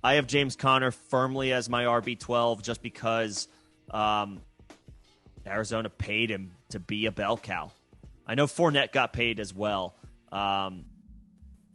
I have James Conner firmly as my RB12 just because Arizona paid him to be a bell cow. I know Fournette got paid as well.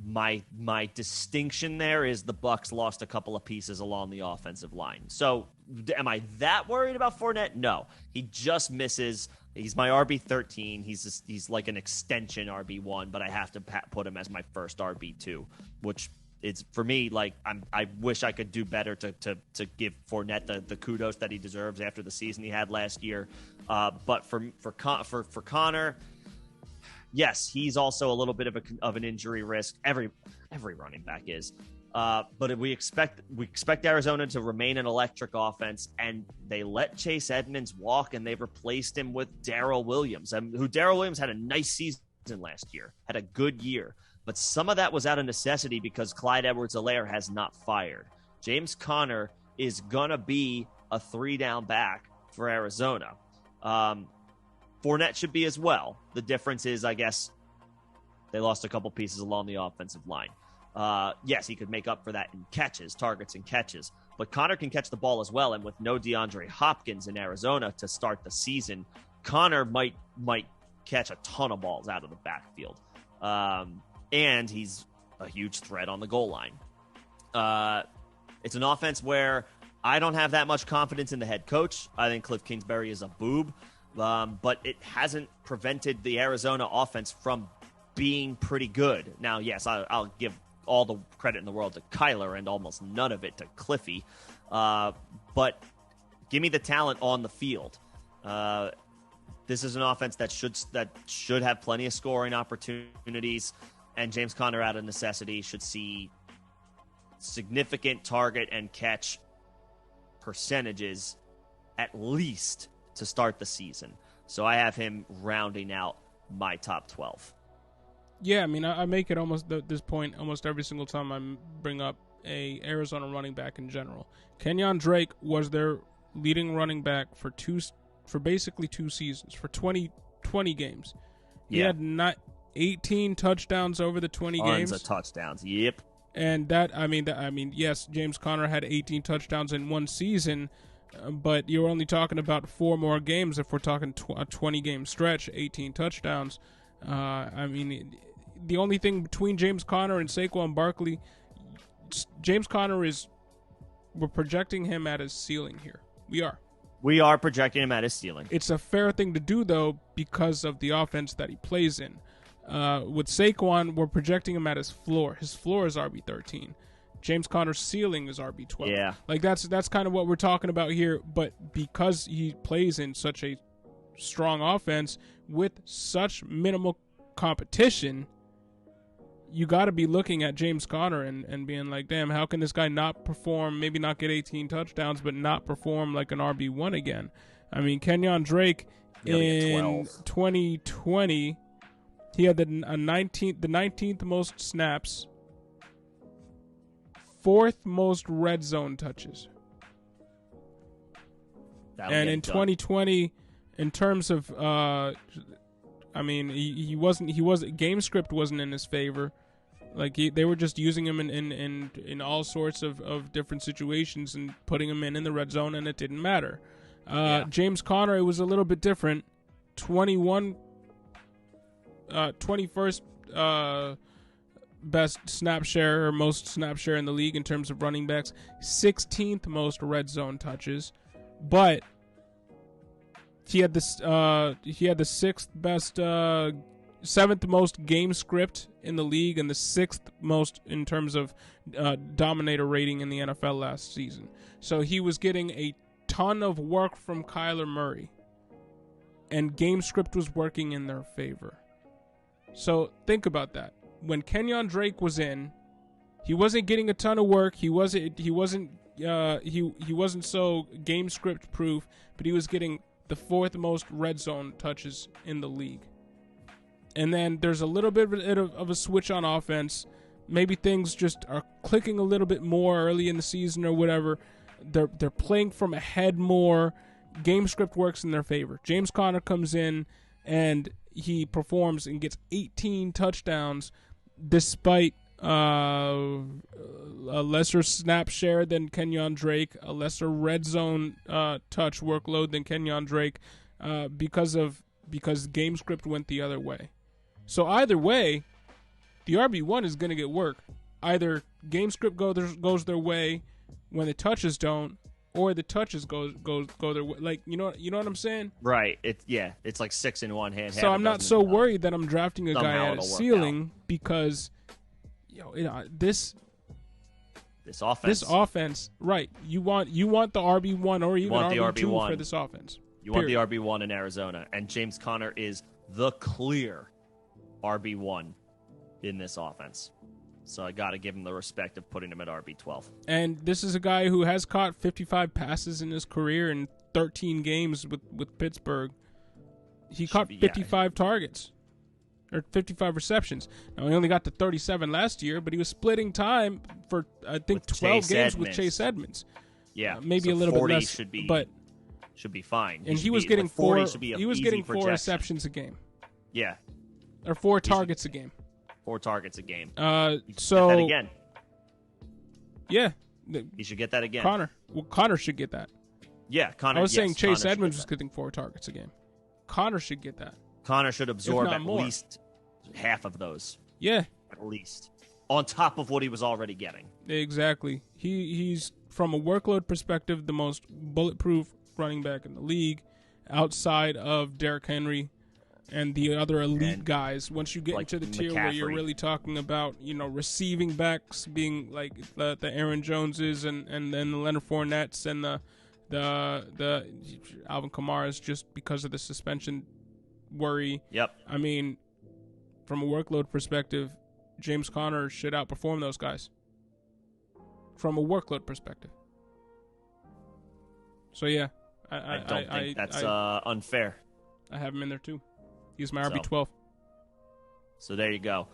My distinction there is the Bucs lost a couple of pieces along the offensive line. So am I that worried about Fournette? No. He just misses. He's my RB13. He's like an extension RB1, but I have to put him as my first RB2, which is for me like I wish I could do better to give Fournette the kudos that he deserves after the season he had last year. But for Conner, yes, he's also a little bit of an injury risk. Every running back is. But we expect Arizona to remain an electric offense, and they let Chase Edmonds walk, and they've replaced him with Darrell Williams, who Darrell Williams had a nice season last year, had a good year. But some of that was out of necessity because Clyde Edwards-Helaire has not fired. James Conner is going to be a 3-down back for Arizona. Fournette should be as well. The difference is, I guess, they lost a couple pieces along the offensive line. Yes, he could make up for that in targets and catches. But Conner can catch the ball as well, and with no DeAndre Hopkins in Arizona to start the season, Conner might catch a ton of balls out of the backfield. And he's a huge threat on the goal line. It's an offense where I don't have that much confidence in the head coach. I think Cliff Kingsbury is a boob. But it hasn't prevented the Arizona offense from being pretty good. Now, yes, I'll give all the credit in the world to Kyler and almost none of it to Cliffy. But give me the talent on the field. This is an offense that should have plenty of scoring opportunities, and James Conner, out of necessity, should see significant target and catch percentages at least to start the season. So I have him rounding out my top 12. Yeah, I mean, I make it almost this point almost every single time I bring up a Arizona running back in general. Kenyon Drake was their leading running back for basically 2 seasons, for 20 games. He had 18 touchdowns over the 20 games. Tons of touchdowns, yep. And yes, James Conner had 18 touchdowns in one season, but you're only talking about 4 more games if we're talking a 20-game stretch, 18 touchdowns. The only thing between James Conner and Saquon Barkley, James Conner we're projecting him at his ceiling here. We are projecting him at his ceiling. It's a fair thing to do, though, because of the offense that he plays in. With Saquon, we're projecting him at his floor. His floor is RB13. James Conner's ceiling is RB12. Yeah. Like that's kind of what we're talking about here, but because he plays in such a strong offense with such minimal competition, you got to be looking at James Conner and being like, damn, how can this guy not perform, maybe not get 18 touchdowns, but not perform like an RB1 again? I mean, Kenyon Drake in 2020, he had the 19th most snaps, 4th most red zone touches. And in 2020, in terms of, he wasn't game script wasn't in his favor. Like they were just using him in all sorts of different situations and putting him in the red zone, and it didn't matter. James Conner, it was a little bit different. 21st best snap share or most snap share in the league in terms of running backs, 16th most red zone touches, but he had the 6th best, 7th most game script in the league, and the 6th most in terms of dominator rating in the NFL last season. So he was getting a ton of work from Kyler Murray, and game script was working in their favor. So think about that. When Kenyon Drake was in, he wasn't getting a ton of work. He wasn't so game script proof, but he was getting the 4th most red zone touches in the league. And then there's a little bit of a switch on offense. Maybe things just are clicking a little bit more early in the season or whatever. They're playing from ahead more. Game script works in their favor. James Conner comes in and he performs and gets 18 touchdowns despite a lesser snap share than Kenyon Drake, a lesser red zone touch workload than Kenyon Drake, because game script went the other way. So either way, the RB1 is going to get work. Either game script goes their way when the touches don't, or the touches go their way. Like, you know what I'm saying? Right. It's like 6 in one hand. So I'm not so worried that I'm drafting a guy at a ceiling because, this offense, right? You want the RB1 or even RB2 for this offense. You want the RB1 in Arizona, and James Conner is the clear RB1 in this offense. So I got to give him the respect of putting him at RB12. And this is a guy who has caught 55 passes in his career in 13 games with Pittsburgh. He caught 55 targets, or 55 receptions. Now, he only got to 37 last year, but he was splitting time for, I think, 12 games with Chase Edmonds. Yeah. Maybe a little bit less, should be fine. And he was getting 4 receptions a game. Yeah. Or 4 targets a game. 4 targets a game. So get that again. Yeah. He should get that again. Connor should get that. Yeah, Connor. I was saying Chase Edmonds was getting 4 targets a game. Connor should get that. Connor should absorb at least half of those. Yeah. At least. On top of what he was already getting. Exactly. He's, from a workload perspective, the most bulletproof running back in the league, outside of Derrick Henry and the other elite guys. Once you get into the tier where you're really talking about, receiving backs being like the Aaron Joneses and then the Leonard Fournettes and the Alvin Kamara's, just because of the suspension worry. Yep. I mean, from a workload perspective, James Conner should outperform those guys. From a workload perspective. So yeah, I don't think that's unfair. I have him in there too. He's my RB12. So there you go.